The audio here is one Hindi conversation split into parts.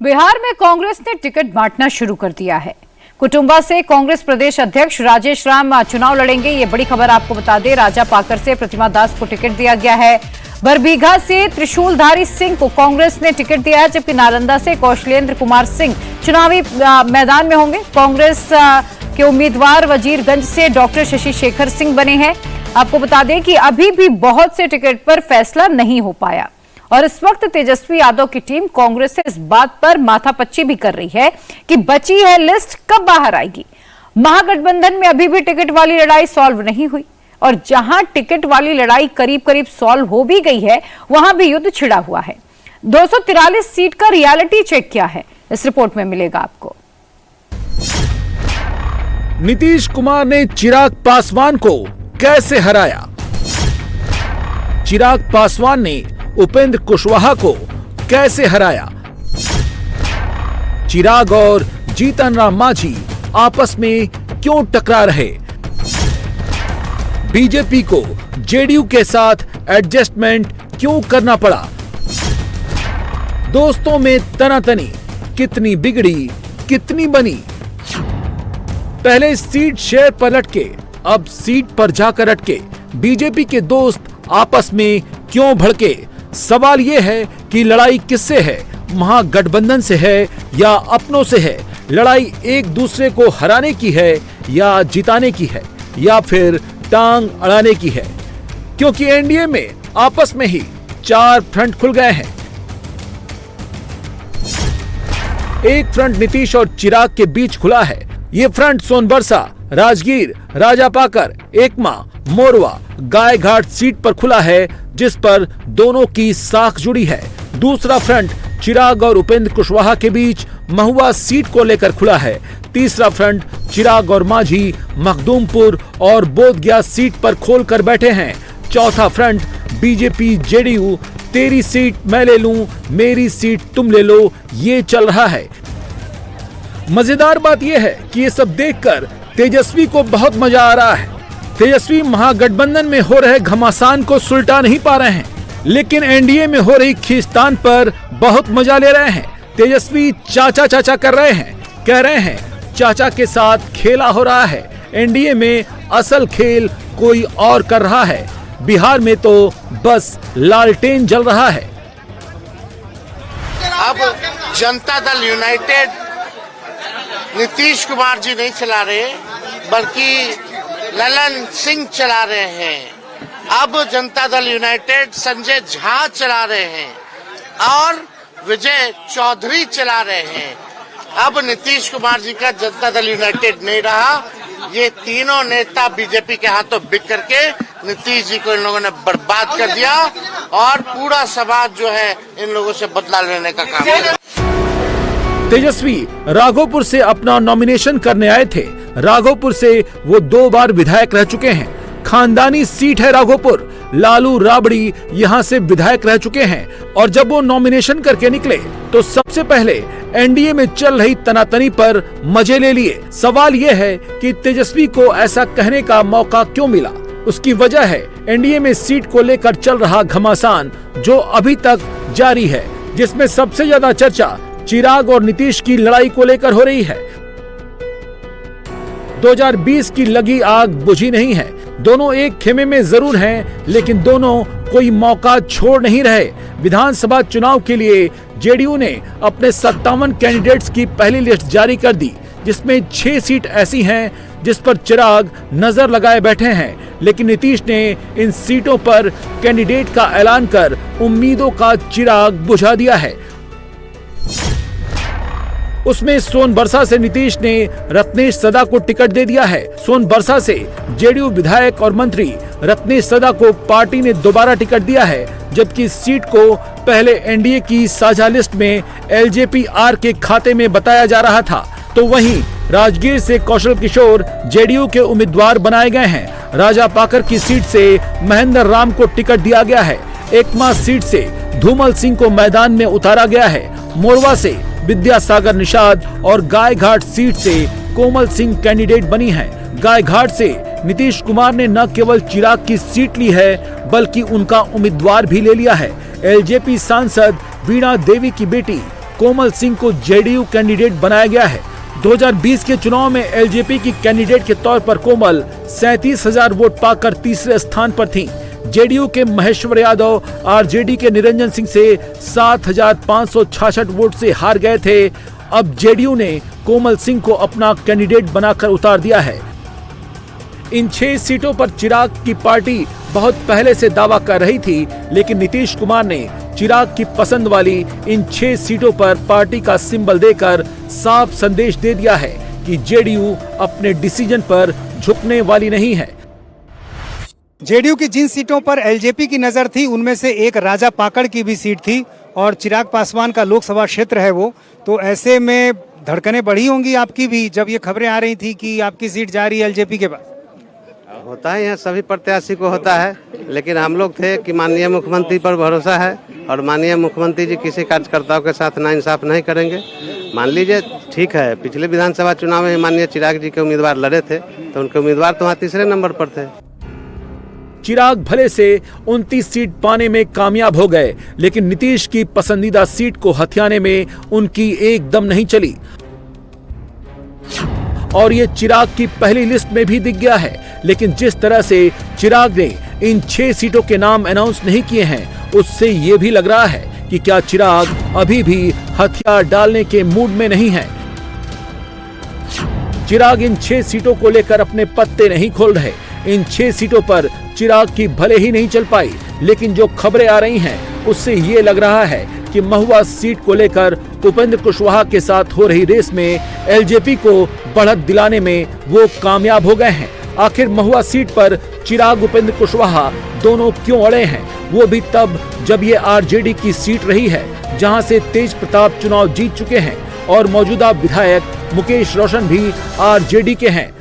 बिहार में कांग्रेस ने टिकट बांटना शुरू कर दिया है। कुटुंबा से कांग्रेस प्रदेश अध्यक्ष राजेश राम चुनाव लड़ेंगे। ये बड़ी खबर आपको बता दें, राजापाकर से प्रतिमा दास को टिकट दिया गया है। बरबीघा से त्रिशूलधारी सिंह को कांग्रेस ने टिकट दिया है, जबकि नालंदा से कौशलेंद्र कुमार सिंह चुनावी मैदान में होंगे। कांग्रेस के उम्मीदवार वजीरगंज से डॉक्टर शशि शेखर सिंह बने हैं। आपको बता दें कि अभी भी बहुत से टिकट पर फैसला नहीं हो पाया और इस वक्त तेजस्वी यादव की टीम कांग्रेस से इस बात पर माथापच्ची भी कर रही है कि बची है लिस्ट कब बाहर आएगी। महागठबंधन में अभी भी टिकट वाली लड़ाई सॉल्व नहीं हुई और जहां टिकट वाली लड़ाई करीब करीब सॉल्व हो भी गई है, वहां भी युद्ध छिड़ा हुआ है। 243 सीट का रियलिटी चेक क्या है, इस रिपोर्ट में मिलेगा आपको। नीतीश कुमार ने चिराग पासवान को कैसे हराया? चिराग पासवान ने उपेंद्र कुशवाहा को कैसे हराया? चिराग और जीतन राम मांझी आपस में क्यों टकरा रहे? बीजेपी को जेडीयू के साथ एडजस्टमेंट क्यों करना पड़ा? दोस्तों में तनातनी कितनी बिगड़ी, कितनी बनी? पहले सीट शेयर पर लटके, अब सीट पर जाकर अटके बीजेपी के दोस्त आपस में क्यों भड़के? सवाल यह है कि लड़ाई किससे है, महागठबंधन से है या अपनों से है? लड़ाई एक दूसरे को हराने की है या जिताने की है या फिर टांग अड़ाने की है? क्योंकि एनडीए में आपस में ही 4 फ्रंट खुल गए हैं। एक फ्रंट नीतीश और चिराग के बीच खुला है। ये फ्रंट सोनबरसा, राजगीर, राजापाकर, एकमा, मोरवा, गायघाट सीट पर खुला है, जिस पर दोनों की साख जुड़ी है। दूसरा फ्रंट चिराग और उपेंद्र कुशवाहा के बीच महुआ सीट को लेकर खुला है। तीसरा फ्रंट चिराग और मांझी मखदूमपुर और बोधगया सीट पर खोलकर बैठे हैं। चौथा फ्रंट बीजेपी जेडीयू, तेरी सीट मैं ले लूं, मेरी सीट तुम ले लो, ये चल रहा है। मजेदार बात यह है कि ये सब देखकर तेजस्वी को बहुत मजा आ रहा है। तेजस्वी महागठबंधन में हो रहे घमासान को सुलटा नहीं पा रहे हैं, लेकिन एनडीए में हो रही खींचतान पर बहुत मजा ले रहे हैं। तेजस्वी चाचा चाचा कर रहे हैं, कह रहे हैं चाचा के साथ खेला हो रहा है। एनडीए में असल खेल कोई और कर रहा है। बिहार में तो बस लालटेन जल रहा है। अब जनता दल यूनाइटेड नीतीश कुमार जी नहीं चला रहे, बल्कि ललन सिंह चला रहे हैं। अब जनता दल यूनाइटेड संजय झा चला रहे हैं और विजय चौधरी चला रहे हैं। अब नीतीश कुमार जी का जनता दल यूनाइटेड नहीं रहा। ये तीनों नेता बीजेपी के हाथों बिक करके नीतीश जी को इन लोगों ने बर्बाद कर दिया और पूरा समाज जो है इन लोगों से बदला लेने का काम किया। तेजस्वी राघोपुर से अपना नॉमिनेशन करने आए थे। राघोपुर से वो 2 बार विधायक रह चुके हैं। खानदानी सीट है राघोपुर। लालू राबड़ी यहाँ से विधायक रह चुके हैं और जब वो नॉमिनेशन करके निकले तो सबसे पहले एनडीए में चल रही तनातनी पर मजे ले लिए। सवाल ये है कि तेजस्वी को ऐसा कहने का मौका क्यों मिला? उसकी वजह है एनडीए में सीट को लेकर चल रहा घमासान जो अभी तक जारी है, जिसमें सबसे ज्यादा चर्चा चिराग और नीतीश की लड़ाई को लेकर हो रही है। 2020 की लगी आग बुझी नहीं है। दोनों एक खेमे में जरूर हैं, लेकिन दोनों कोई मौका छोड़ नहीं रहे। विधानसभा चुनाव के लिए जेडीयू ने अपने 57 कैंडिडेट्स की पहली लिस्ट जारी कर दी, जिसमें 6 सीट ऐसी हैं जिस पर चिराग नजर लगाए बैठे हैं, लेकिन नीतीश ने इन सीटों पर कैंडिडेट का ऐलान कर उम्मीदों का चिराग बुझा दिया है। उसमें सोनबरसा से नीतीश ने रत्नेश सदा को टिकट दे दिया है। सोनबरसा से जेडीयू विधायक और मंत्री रत्नेश सदा को पार्टी ने दोबारा टिकट दिया है, जबकि इस सीट को पहले एनडीए की साझा लिस्ट में एलजेपी-आर के खाते में बताया जा रहा था। तो वहीं राजगीर से कौशल किशोर जेडीयू के उम्मीदवार बनाए गए हैं। राजापाकर की सीट से महेंद्र राम को टिकट दिया गया है। एकमा सीट से धूमल सिंह को मैदान में उतारा गया है। मोरवा से विद्यासागर निषाद और गायघाट सीट से कोमल सिंह कैंडिडेट बनी हैं। गायघाट से नीतीश कुमार ने न केवल चिराग की सीट ली है, बल्कि उनका उम्मीदवार भी ले लिया है। एलजेपी सांसद वीणा देवी की बेटी कोमल सिंह को जेडीयू कैंडिडेट बनाया गया है। 2020 के चुनाव में एलजेपी की कैंडिडेट के तौर पर कोमल 37,000 वोट पाकर तीसरे स्थान पर थीं। जेडीयू के महेश्वर यादव आरजेडी के निरंजन सिंह से 7,566 वोट से हार गए थे। अब जेडीयू ने कोमल सिंह को अपना कैंडिडेट बनाकर उतार दिया है। इन 6 सीटों पर चिराग की पार्टी बहुत पहले से दावा कर रही थी, लेकिन नीतीश कुमार ने चिराग की पसंद वाली इन 6 सीटों पर पार्टी का सिंबल देकर साफ संदेश दे दिया है कि जेडीयू अपने डिसीजन पर झुकने वाली नहीं है। जेडीयू की जिन सीटों पर एलजेपी की नजर थी उनमें से एक राजा पाकड़ की भी सीट थी और चिराग पासवान का लोकसभा क्षेत्र है वो, तो ऐसे में धड़कनें बढ़ी होंगी आपकी भी जब ये खबरें आ रही थी कि आपकी सीट जा रही है एलजेपी के पास। होता है, यहाँ सभी प्रत्याशी को होता है, लेकिन हम लोग थे कि माननीय मुख्यमंत्री पर भरोसा है और माननीय मुख्यमंत्री जी किसी कार्यकर्ताओं के साथ नाइंसाफ नहीं करेंगे। मान लीजिए ठीक है, पिछले विधानसभा चुनाव में माननीय चिराग जी के उम्मीदवार लड़े थे तो उनके उम्मीदवार तो वहाँ तीसरे नंबर पर थे। चिराग भले से 29 सीट पाने में कामयाब हो गए, लेकिन नीतीश की पसंदीदा सीट को हथियाने में उनकी एकदम नहीं चली और ये चिराग की पहली लिस्ट में भी दिख गया है। लेकिन जिस तरह से चिराग ने इन 6 सीटों के नाम अनाउंस नहीं किए हैं, उससे ये भी लग रहा है कि क्या चिराग अभी भी हथियार डालने के मूड में नहीं है। चिराग इन 6 सीटों को लेकर अपने पत्ते नहीं खोल रहे। इन 6 सीटों पर चिराग की भले ही नहीं चल पाई, लेकिन जो खबरें आ रही हैं उससे ये लग रहा है कि महुआ सीट को लेकर उपेंद्र कुशवाहा के साथ हो रही रेस में एलजेपी को बढ़त दिलाने में वो कामयाब हो गए हैं। आखिर महुआ सीट पर चिराग उपेंद्र कुशवाहा दोनों क्यों अड़े हैं, वो भी तब जब ये आरजेडी की सीट रही है, जहां से तेज प्रताप चुनाव जीत चुके हैं और मौजूदा विधायक मुकेश रोशन भी आरजेडी के हैं।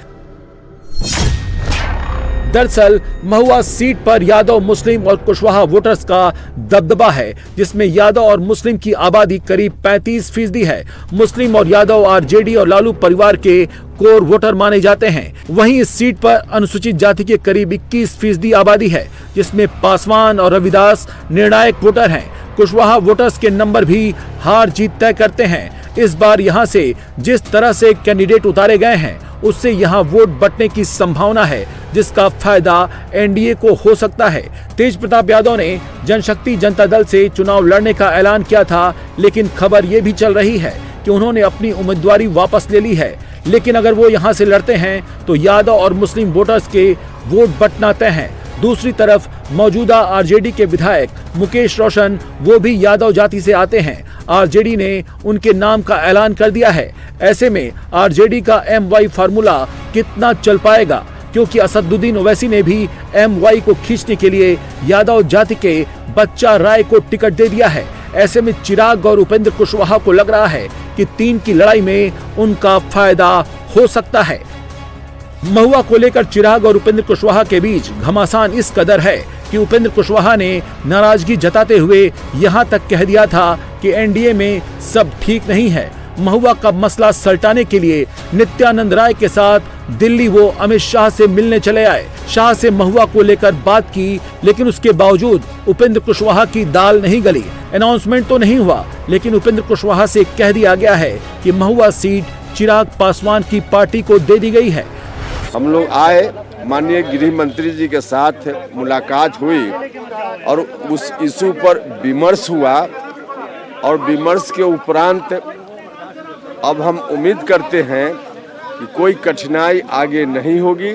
दरअसल महुआ सीट पर यादव, मुस्लिम और कुशवाहा वोटर्स का दबदबा है, जिसमें यादव और मुस्लिम की आबादी करीब 35% है। मुस्लिम और यादव आरजेडी और लालू परिवार के कोर वोटर माने जाते हैं। वहीं इस सीट पर अनुसूचित जाति के करीब 21% आबादी है, जिसमें पासवान और रविदास निर्णायक वोटर हैं। कुशवाहा वोटर्स के नंबर भी हार जीत तय करते हैं। इस बार यहां से जिस तरह से कैंडिडेट उतारे गए हैं, उससे यहां वोट बंटने की संभावना है, जिसका फायदा एनडीए को हो सकता है। तेज प्रताप यादव ने जनशक्ति जनता दल से चुनाव लड़ने का ऐलान किया था, लेकिन खबर ये भी चल रही है कि उन्होंने अपनी उम्मीदवारी वापस ले ली है। लेकिन अगर वो यहां से लड़ते हैं तो यादव और मुस्लिम वोटर्स के वोट बंटना तय है। दूसरी तरफ मौजूदा आरजेडी के विधायक मुकेश रोशन, वो भी यादव जाति से आते हैं। आरजेडी ने उनके नाम का ऐलान कर दिया है। ऐसे में आरजेडी का MY फार्मूला कितना चल पाएगा, क्योंकि असदुद्दीन ओवैसी ने भी MY को खींचने के लिए यादव जाति के बच्चा राय को टिकट दे दिया है। ऐसे में चिराग और उपेंद्र कुशवाहा को लग रहा है कि 3 की लड़ाई में उनका फायदा हो सकता है। महुआ को लेकर चिराग और उपेंद्र कुशवाहा के बीच घमासान इस कदर है कि उपेंद्र कुशवाहा ने नाराजगी जताते हुए यहां तक कह दिया था कि एनडीए में सब ठीक नहीं है। महुआ का मसला सलटाने के लिए नित्यानंद राय के साथ दिल्ली वो अमित शाह से मिलने चले आए। शाह से महुआ को लेकर बात की, लेकिन उसके बावजूद उपेंद्र कुशवाहा की दाल नहीं गली। अनाउंसमेंट तो नहीं हुआ, लेकिन उपेंद्र कुशवाहा से कह दिया गया है कि महुआ सीट चिराग पासवान की पार्टी को दे दी गई है। हम लोग आए, माननीय गृह मंत्री जी के साथ मुलाकात हुई और उस इशू पर विमर्श हुआ और विमर्श के उपरांत अब हम उम्मीद करते हैं कि कोई कठिनाई आगे नहीं होगी।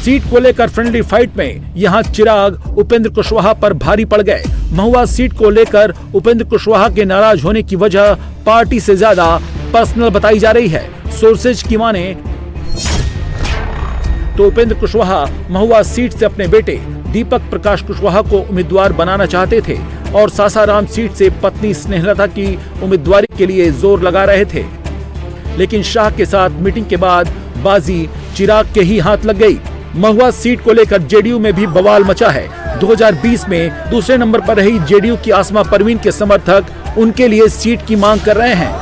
सीट को लेकर फ्रेंडली फाइट में यहां चिराग उपेंद्र कुशवाहा पर भारी पड़ गए। महुआ सीट को लेकर उपेंद्र कुशवाहा के नाराज होने की वजह पार्टी से ज्यादा पर्सनल बताई जा रही है। सोर्सेज की माने तो उपेंद्र कुशवाहा महुआ सीट से अपने बेटे दीपक प्रकाश कुशवाहा को उम्मीदवार बनाना चाहते थे और सासाराम सीट से पत्नी स्नेहलता की उम्मीदवारी के लिए जोर लगा रहे थे। लेकिन शाह के साथ मीटिंग के बाद बाजी चिराग के ही हाथ लग गई। महुआ सीट को लेकर जेडीयू में भी बवाल मचा है। 2020 में दूसरे नंबर पर रही जेडीयू की आसमा परवीन के समर्थक उनके लिए सीट की मांग कर रहे हैं।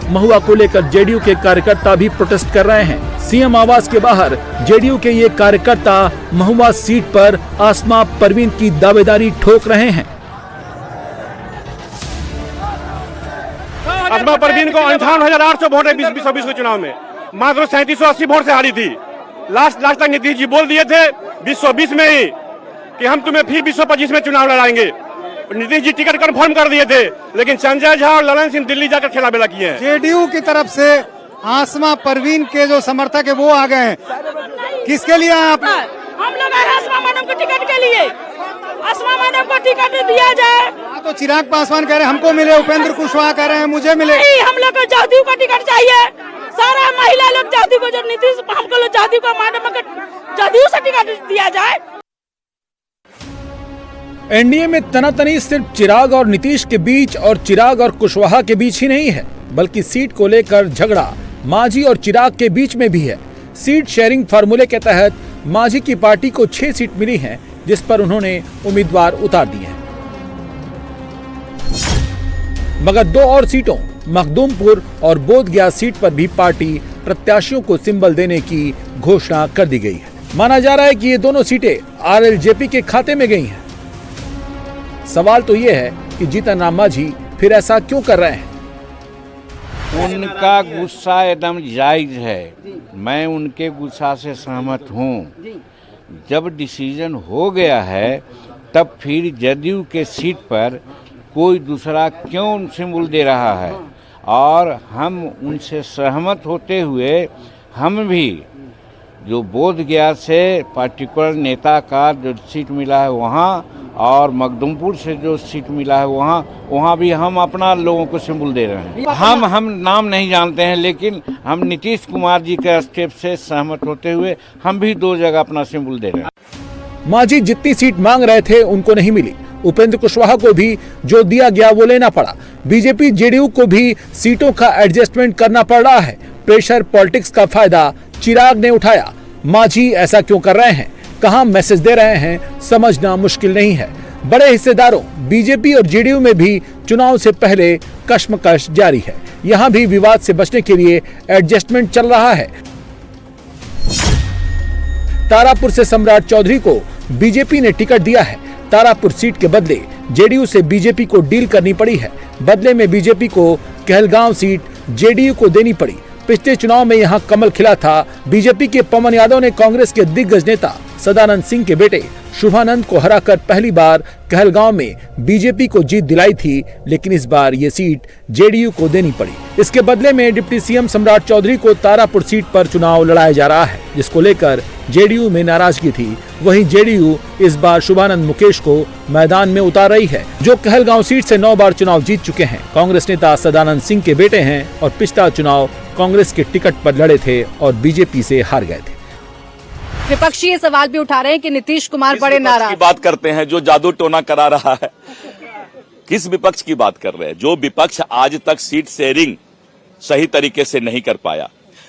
महुआ को लेकर जेडीयू के कार्यकर्ता भी प्रोटेस्ट कर रहे हैं। सीएम आवास के बाहर जेडीयू के ये कार्यकर्ता महुआ सीट पर आसमा परवीन की दावेदारी ठोक रहे हैं। आसमा परवीन को 58,800 वोट है 2020 के चुनाव में, मात्र 3780 वोट से हारी थी। लास्ट तक नीतीश जी बोल दिए थे 2020 में ही कि हम तुम्हें फिर 2025 में चुनाव लड़ाएंगे। नीतीश जी टिकट कंफर्म कर दिए थे, लेकिन संजय झा और ललन सिंह दिल्ली जाकर खेला बेला किए हैं। जेडीयू की तरफ से आसमा परवीन के जो समर्थक है वो आ गए हैं। किसके लिए आए आप? हम लोग आए आसमा मैडम को टिकट के लिए। आसमा मैडम को टिकट दिया जाए। तो चिराग पासवान कह रहे हैं हमको मिले, उपेंद्र कुशवाहा कह रहे हैं मुझे मिले। नहीं, हम लोग को जदयू का टिकट चाहिए। सारा महिला लोग जदयू को, जो नीतीश हमको लोग जदयू का मैडम को जदयू से टिकट दिया जाए। एनडीए में तनातनी सिर्फ चिराग और नीतीश के बीच और चिराग और कुशवाहा के बीच ही नहीं है, बल्कि सीट को लेकर झगड़ा मांझी और चिराग के बीच में भी है। सीट शेयरिंग फार्मूले के तहत मांझी की पार्टी को 6 सीट मिली हैं, जिस पर उन्होंने उम्मीदवार उतार दिए हैं, मगर 2 और सीटों मखदूमपुर और बोधगया सीट पर भी पार्टी प्रत्याशियों को सिंबल देने की घोषणा कर दी गई है। माना जा रहा है कि ये दोनों सीटें आरएलजेपी के खाते में गई हैं। सवाल तो ये है कि जीतन राम मांझी फिर ऐसा क्यों कर रहे हैं? उनका गुस्सा एकदम जायज है, मैं उनके गुस्सा से सहमत हूँ। जब डिसीजन हो गया है तब फिर जदयू के सीट पर कोई दूसरा क्यों सिंबल दे रहा है, और हम उनसे सहमत होते हुए हम भी जो बोधगया से पार्टिकुलर नेता का जो सीट मिला है वहाँ, और मखदूमपुर से जो सीट मिला है वहाँ भी हम अपना लोगों को सिंबल दे रहे हैं। हम नाम नहीं जानते हैं, लेकिन हम नीतीश कुमार जी के स्टेप से सहमत होते हुए हम भी 2 जगह अपना सिंबल दे रहे हैं। मांझी जितनी सीट मांग रहे थे उनको नहीं मिली। उपेंद्र कुशवाहा को भी जो दिया गया वो लेना पड़ा। बीजेपी जेडीयू को भी सीटों का एडजस्टमेंट करना पड़ रहा है। प्रेशर पॉलिटिक्स का फायदा चिराग ने उठाया। मांझी ऐसा क्यों कर रहे हैं, कहां मैसेज दे रहे हैं, समझना मुश्किल नहीं है। बड़े हिस्सेदारों बीजेपी और जेडीयू में भी चुनाव से पहले कश्मकश जारी है। यहां भी विवाद से बचने के लिए एडजस्टमेंट चल रहा है। तारापुर से सम्राट चौधरी को बीजेपी ने टिकट दिया है। तारापुर सीट के बदले जेडीयू से बीजेपी को डील करनी पड़ी है। बदले में बीजेपी को कहलगांव सीट जेडीयू को देनी पड़ी। पिछले चुनाव में यहां कमल खिला था। बीजेपी के पवन यादव ने कांग्रेस के दिग्गज नेता सदानंद सिंह के बेटे शुभानंद को हराकर पहली बार कहलगांव में बीजेपी को जीत दिलाई थी, लेकिन इस बार ये सीट जेडीयू को देनी पड़ी। इसके बदले में डिप्टी सीएम सम्राट चौधरी को तारापुर सीट पर चुनाव लड़ाया जा रहा है, जिसको लेकर जेडीयू में नाराजगी थी। वहीं जेडीयू इस बार शुभानंद मुकेश को मैदान में उतार रही है, जो कहलगांव सीट से 9 बार चुनाव जीत चुके हैं। कांग्रेस नेता सदानंद सिंह के बेटे हैं और पिछला चुनाव कांग्रेस के टिकट पर लड़े थे और बीजेपी से हार गए थे। विपक्षी ये सवाल भी उठा रहे हैं कि नीतीश कुमार बड़े नाराज की बात करते हैं जो जादू टोना करा रहा है। किस विपक्ष की बात कर रहे हैं? जो विपक्ष आज तक सीट शेयरिंग सही तरीके से नहीं कर पाया,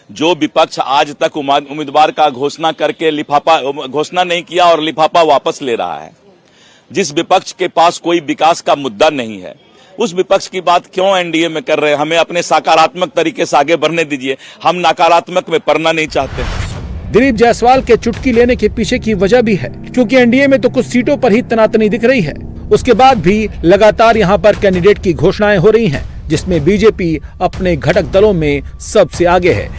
जो विपक्ष आज तक उम्मीदवार का घोषणा करके लिफाफा घोषणा नहीं किया और लिफाफा वापस ले रहा है, जिस विपक्ष के पास कोई विकास का मुद्दा नहीं है, उस विपक्ष की बात क्यों एनडीए में कर रहे हैं? हमें अपने सकारात्मक तरीके से आगे बढ़ने दीजिए, हम नकारात्मक में पड़ना नहीं चाहते। दिलीप जायसवाल के चुटकी लेने के पीछे की वजह भी है, क्योंकि एनडीए में तो कुछ सीटों पर ही तनातनी दिख रही है। उसके बाद भी लगातार यहां पर कैंडिडेट की घोषणाएं हो रही हैं, जिसमें बीजेपी अपने घटक दलों में सबसे आगे है।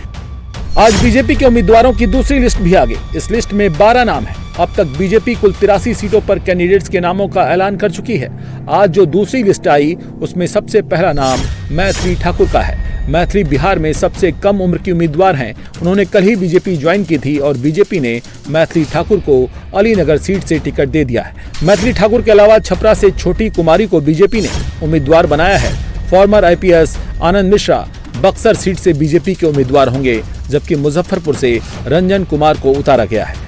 आज बीजेपी के उम्मीदवारों की दूसरी लिस्ट भी आ गई। इस लिस्ट में 12 नाम है। अब तक बीजेपी कुल 83 सीटों पर कैंडिडेट्स के नामों का ऐलान कर चुकी है। आज जो दूसरी लिस्ट आई उसमें सबसे पहला नाम मैथिली ठाकुर का है। मैथिली बिहार में सबसे कम उम्र की उम्मीदवार हैं। उन्होंने कल ही बीजेपी ज्वाइन की थी और बीजेपी ने मैथिली ठाकुर को अलीनगर सीट से टिकट दे दिया है। मैथिली ठाकुर के अलावा छपरा से छोटी कुमारी को बीजेपी ने उम्मीदवार बनाया है। फॉर्मर आईपीएस आनंद मिश्रा बक्सर सीट से बीजेपी के उम्मीदवार होंगे, जबकि मुजफ्फरपुर से रंजन कुमार को उतारा गया है।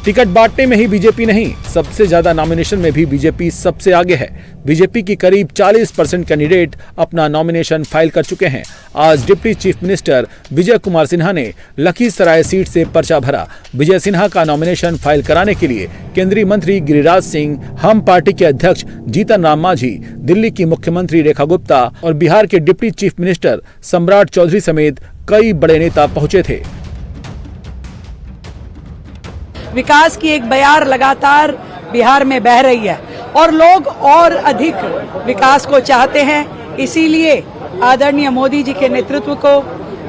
टिकट बांटने में ही बीजेपी नहीं, सबसे ज्यादा नॉमिनेशन में भी बीजेपी सबसे आगे है। बीजेपी की करीब 40% कैंडिडेट अपना नॉमिनेशन फाइल कर चुके हैं। आज deputy chief minister Vijay Kumar Sinha ने लखीसराय सीट से पर्चा भरा। विजय सिन्हा का नॉमिनेशन फाइल कराने के लिए केंद्रीय मंत्री गिरिराज सिंह, हम पार्टी के अध्यक्ष जीतन राम मांझी, दिल्ली की मुख्यमंत्री रेखा गुप्ता और बिहार के डिप्टी चीफ मिनिस्टर सम्राट चौधरी समेत कई बड़े नेता पहुंचे थे। विकास की एक बयार लगातार बिहार में बह रही है और लोग और अधिक विकास को चाहते हैं। इसीलिए आदरणीय मोदी जी के नेतृत्व को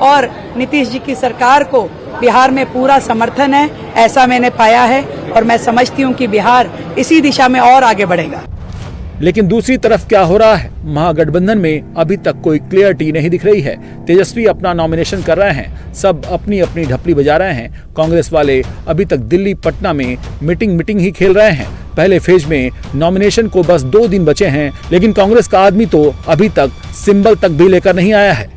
और नीतीश जी की सरकार को बिहार में पूरा समर्थन है, ऐसा मैंने पाया है और मैं समझती हूं कि बिहार इसी दिशा में और आगे बढ़ेगा। लेकिन दूसरी तरफ क्या हो रहा है? महागठबंधन में अभी तक कोई क्लियरिटी नहीं दिख रही है। तेजस्वी अपना नॉमिनेशन कर रहे हैं, सब अपनी अपनी ढपली बजा रहे हैं। कांग्रेस वाले अभी तक दिल्ली पटना में मीटिंग ही खेल रहे हैं। पहले फेज में नॉमिनेशन को बस 2 दिन बचे हैं, लेकिन कांग्रेस का आदमी तो अभी तक सिंबल तक भी लेकर नहीं आया है।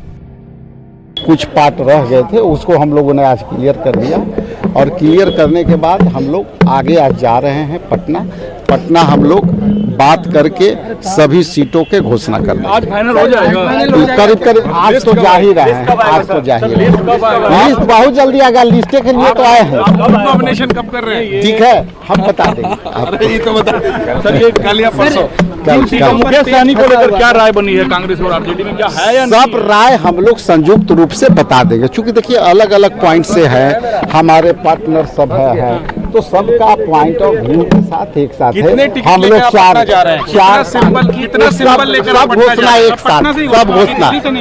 कुछ पार्ट रह गए थे, उसको हम लोगों ने आज क्लियर कर दिया और क्लियर करने के बाद हम लोग आगे आज जा रहे हैं पटना हम लोग बात करके सभी सीटों के घोषणा कर देंगे। आज फाइनल हो जाएगा करीब आज तो जा ही रहे हैं, आज तो जा ही रहे हैं। लिस्ट बहुत जल्दी आएगा, लिस्टे के लिए तो आए हैं। नॉमिनेशन कब कर रहे हैं? ठीक है, हम बता देंगे। ये तो बता सर, ये कल या परसों मुकेश सहनी को लेकर क्या राय बनी है कांग्रेस और आरजेडी में, क्या है या सब राय हम लोग संयुक्त रूप से बता देंगे, क्योंकि देखिए अलग अलग पॉइंट से है, हमारे पार्टनर सब है तो सबका पॉइंट ऑफ व्यू के साथ एक साथ है। हम लोग चार सिंबल लेकर सब घोषणा एक साथ, सब घोषणा